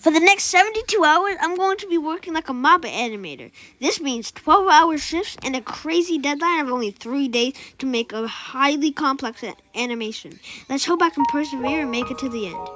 For the next 72 hours, I'm going to be working like a MAPPA animator. This means 12-hour shifts and a crazy deadline of only 3 days to make a highly complex animation. Let's hope I can persevere and make it to the end.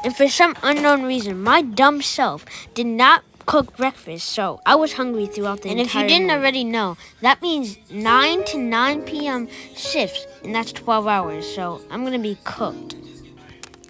And for some unknown reason, my dumb self did not cook breakfast, so I was hungry throughout the entire morning. And if you didn't already know, that means 9 to 9 p.m. shifts, and that's 12 hours, so I'm going to be cooked.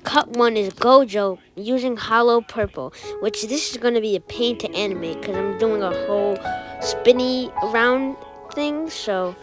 Cut 1 is Gojo using hollow purple, which this is going to be a pain to animate because I'm doing a whole spinny around thing, so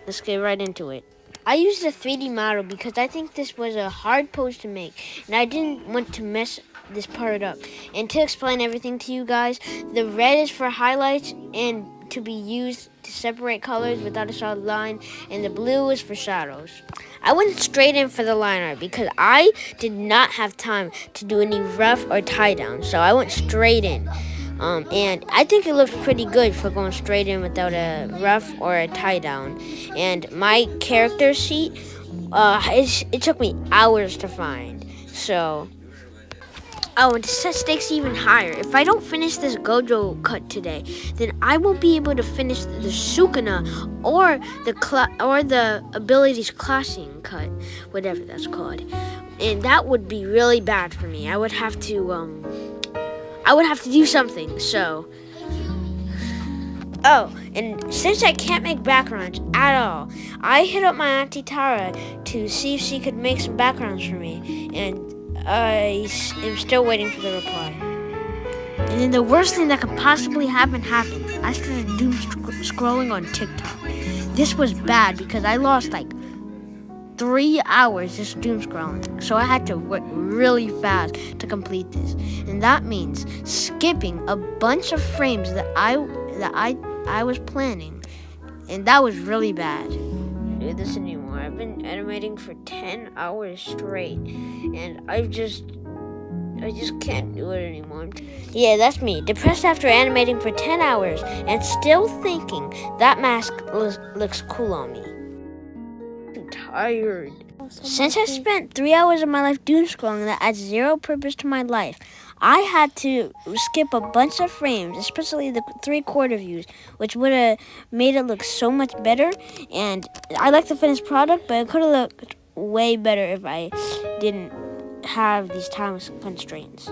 let's get right into it. I used a 3D model because I think this was a hard pose to make, and I didn't want to mess this part up. And to explain everything to you guys, the red is for highlights and to be used to separate colors without a solid line, and the blue is for shadows. I went straight in for the line art because I did not have time to do any rough or tie down, so I went straight in. And I think it looks pretty good for going straight in without a rough or a tie down. And my character sheet, it took me hours to find. So, and to set stakes even higher, if I don't finish this Gojo cut today, then I won't be able to finish the Sukuna or the abilities clashing cut, whatever that's called. And that would be really bad for me. I would have to do something, so. Oh, and since I can't make backgrounds at all, I hit up my Auntie Tara to see if she could make some backgrounds for me, and I am still waiting for the reply. And then the worst thing that could possibly happen happened. I started doomscrolling on TikTok. This was bad because I lost like 3 hours just doomscrolling, so I had to work really fast to complete this, and that means skipping a bunch of frames that I was planning, and that was really bad. I can't do this anymore. I've been animating for 10 hours straight, and I just can't do it anymore. Yeah, that's me, depressed after animating for 10 hours and still thinking that mask looks cool on me. Tired. Since I spent 3 hours of my life doomscrolling that adds zero purpose to my life, I had to skip a bunch of frames, especially the 3/4 views, which would have made it look so much better. And I like the finished product, but it could have looked way better if I didn't have these time constraints.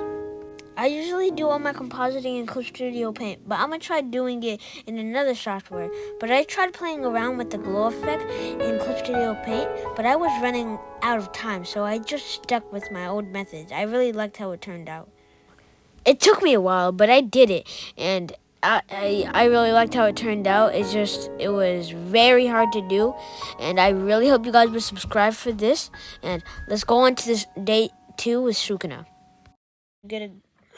I usually do all my compositing in Clip Studio Paint, but I'm going to try doing it in another software. But I tried playing around with the glow effect in Clip Studio Paint, but I was running out of time, so I just stuck with my old methods. I really liked how it turned out. It took me a while, but I did it, and I really liked how it turned out. It was very hard to do, and I really hope you guys will subscribe for this. And let's go on to this day 2 with Sukuna.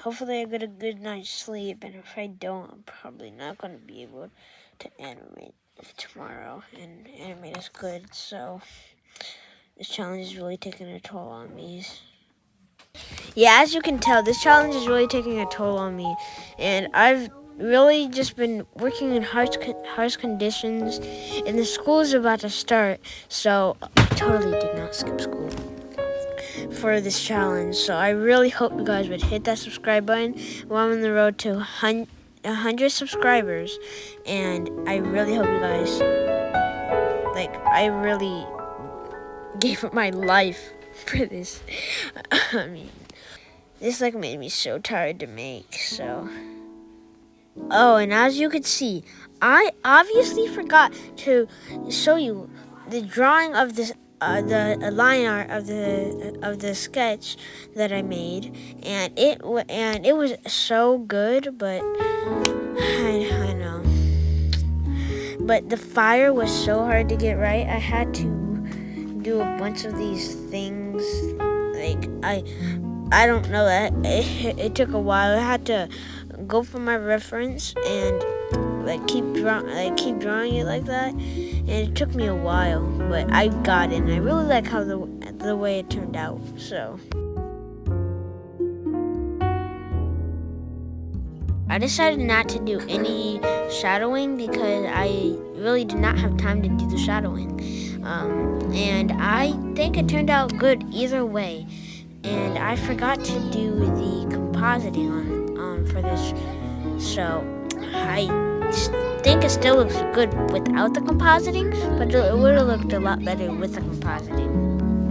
Hopefully I get a good night's sleep, and if I don't, I'm probably not going to be able to animate tomorrow and animate as good, so this challenge is really taking a toll on me. Yeah, as you can tell, this challenge is really taking a toll on me, and I've really just been working in harsh conditions, and the school is about to start, so I totally did not skip school for this challenge. So I really hope you guys would hit that subscribe button while I'm on the road to 100 subscribers, and I really hope you guys, I really gave up my life for this. I mean, this made me so tired to make, so. Oh, and as you can see, I obviously forgot to show you the drawing of this the line art of the sketch that I made, and it was so good, but I know. But the fire was so hard to get right. I had to do a bunch of these things. I don't know, that it took a while. I had to go for my reference and keep drawing it like that, and it took me a while, but I got it, and I really like how the way it turned out. So I decided not to do any shadowing because I really did not have time to do the shadowing, and I think it turned out good either way. And I forgot to do the compositing on for this. So I think it still looks good without the compositing, but it would have looked a lot better with the compositing.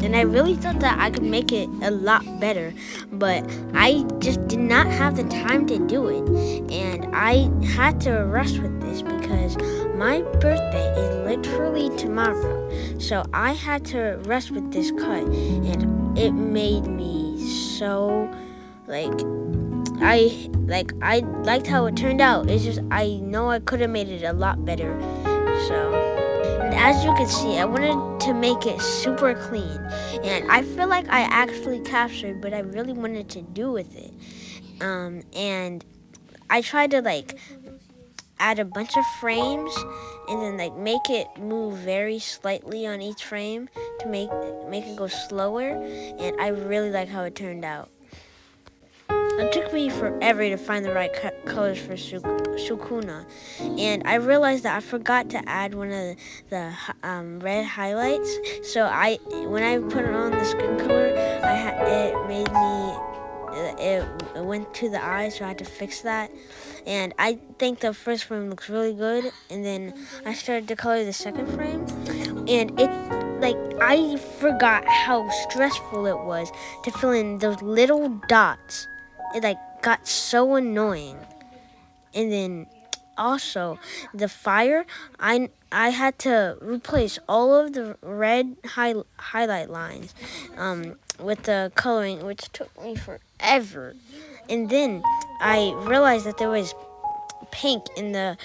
And I really thought that I could make it a lot better, but I just did not have the time to do it. And I had to rush with this because my birthday is literally tomorrow. So I had to rush with this cut, and it made me so, I liked how it turned out. It's just, I know I could have made it a lot better. So, and as you can see, I wanted to make it super clean. And I feel like I actually captured what I really wanted to do with it. And I tried to add a bunch of frames and then make it move very slightly on each frame to make it go slower. And I really like how it turned out. It took me forever to find the right colors for Sukuna, and I realized that I forgot to add one of the red highlights. So when I put it on the skin color, it went to the eyes, so I had to fix that. And I think the first frame looks really good, and then I started to color the second frame, and I forgot how stressful it was to fill in those little dots. It got so annoying. And then also the fire, I had to replace all of the red highlight lines with the coloring, which took me forever. And then I realized that there was pink in the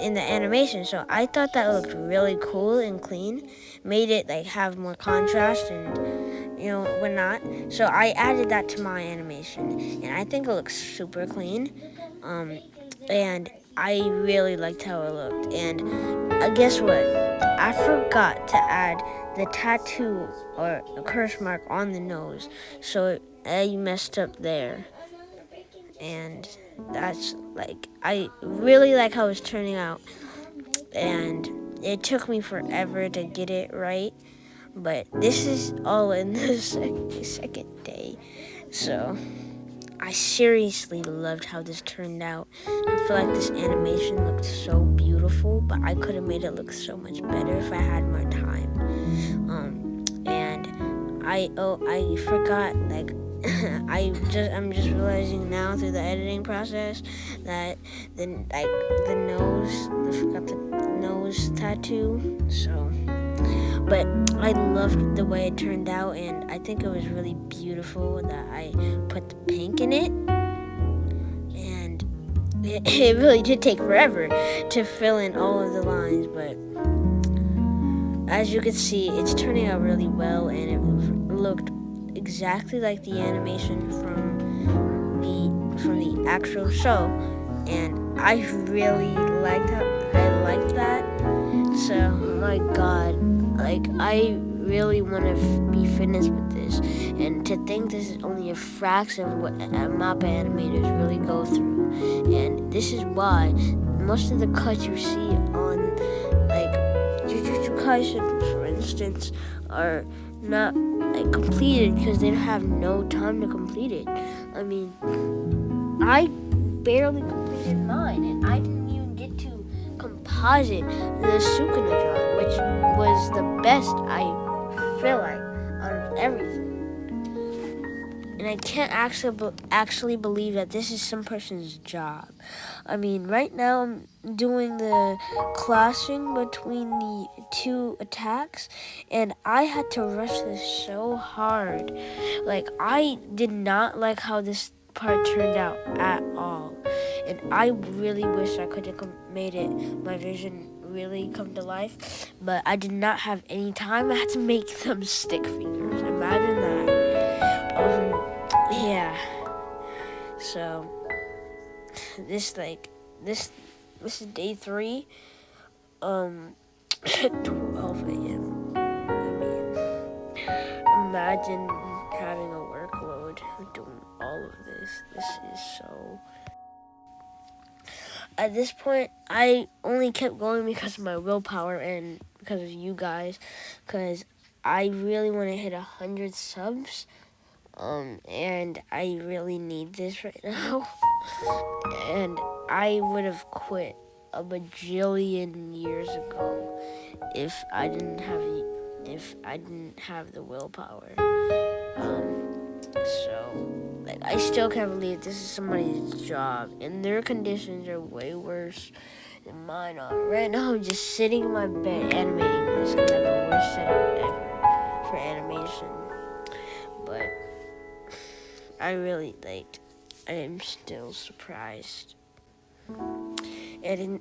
animation, so I thought that looked really cool and clean, made it have more contrast and whatnot. So I added that to my animation, and I think it looks super clean. And I really liked how it looked. And guess what? I forgot to add the tattoo or the curse mark on the nose, so I messed up there. And that's I really like how it's turning out, and it took me forever to get it right, but this is all in the second day. So I seriously loved how this turned out. I feel like this animation looked so beautiful, but I could have made it look so much better if I had more time. And I forgot, I'm just realizing now through the editing process that the nose, I forgot the nose tattoo. So, but I loved the way it turned out, and I think it was really beautiful that I put the pink in it. And it really did take forever to fill in all of the lines, but as you can see, it's turning out really well, and it looked exactly like the animation from the actual show, and I really liked that. So, oh my God, I really want to be finished with this, and to think this is only a fraction of what MAPPA animators really go through, and this is why most of the cuts you see on Jujutsu Kaisen, for instance, are not completed because they have no time to complete it. I mean, I barely completed mine, and I didn't even get to composite the Sukuna drawing, which was the best I feel like out of everything. And I can't actually believe that this is some person's job. I mean, right now I'm doing the clashing between the two attacks, and I had to rush this so hard. I did not like how this part turned out at all. And I really wish I could have made my vision really come to life, but I did not have any time. I had to make them stick figures. Imagine that. Yeah. So this is day 3. 12 a.m. I mean, imagine having a workload doing all of this. This is so. At this point, I only kept going because of my willpower and because of you guys, because I really want to hit 100 subs. And I really need this right now. And I would have quit a bajillion years ago if I didn't have the willpower. So like I still can't believe this is somebody's job, and their conditions are way worse than mine are. Right now I'm just sitting in my bed animating this, and I have the worst setup ever for animation. But I really liked. I am still surprised. And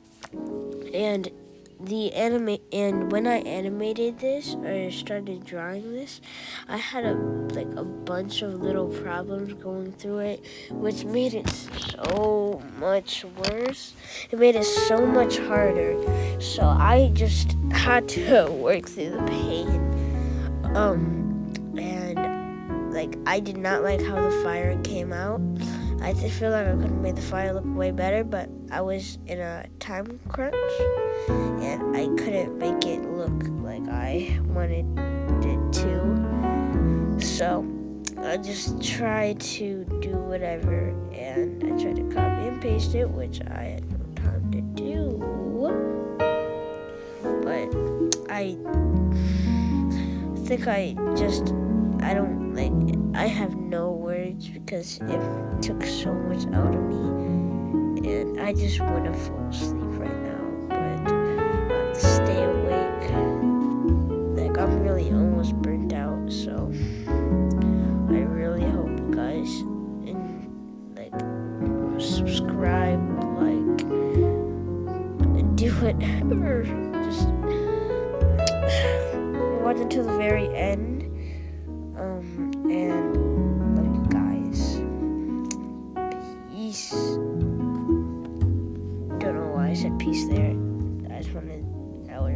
when I animated this or started drawing this, I had a bunch of little problems going through it, which made it so much worse. It made it so much harder. So I just had to work through the pain. And I did not like how the fire came out. I feel like I could have made the fire look way better, but I was in a time crunch, and I couldn't make it look like I wanted it to. So I just tried to do whatever, and I tried to copy and paste it, which I had no time to do. But I think I have no words because it took so much out of me, and I just want to fall asleep right now, but I have to stay awake. I'm really almost burnt out, so I really hope you guys subscribe, do whatever, just watch until the very end. And love you guys. Peace. Don't know why I said peace there. I wanted it to be over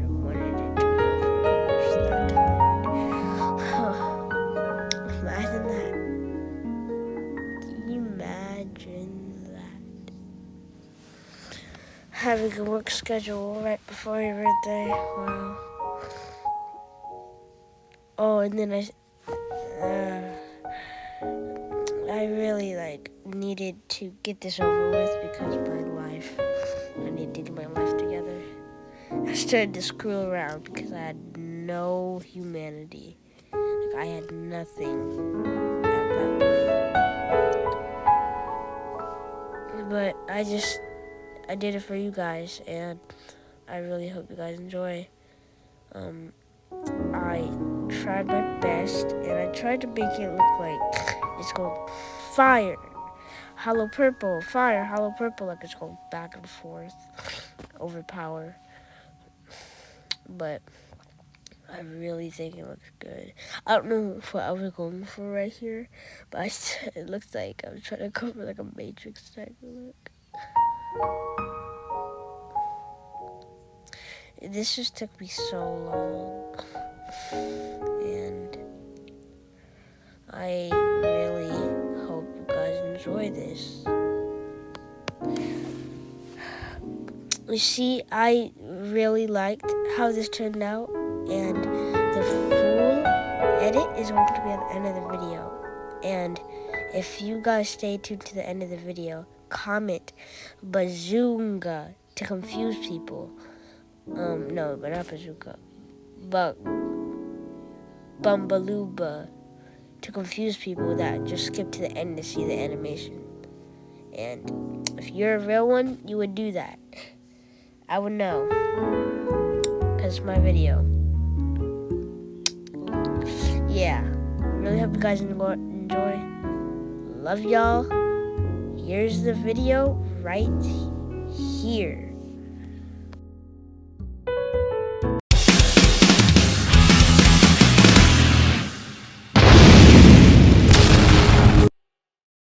that time. Imagine that. Can you imagine that? Having a work schedule right before your birthday. Wow. Oh, and then I really needed to get this over with because I needed to get my life together. I started to screw around because I had no humanity. I had nothing at that point. But I did it for you guys, and I really hope you guys enjoy. I tried my best, and I tried to make it look like it's going fire, hollow purple, fire, hollow purple, like it's going back and forth over power. But I really think it looks good. I don't know what I was going for right here, but it looks like I was trying to go for a Matrix type of look. This just took me so long, and I really hope you guys enjoy this. You see, I really liked how this turned out, and the full edit is going to be at the end of the video. And if you guys stay tuned to the end of the video, comment Bazoonga to confuse people. No, but not bazooka. But Bumbalooba to confuse people that just skip to the end to see the animation. And if you're a real one, you would do that. I would know, because it's my video. Yeah, really hope you guys enjoy. Love y'all. Here's the video right here.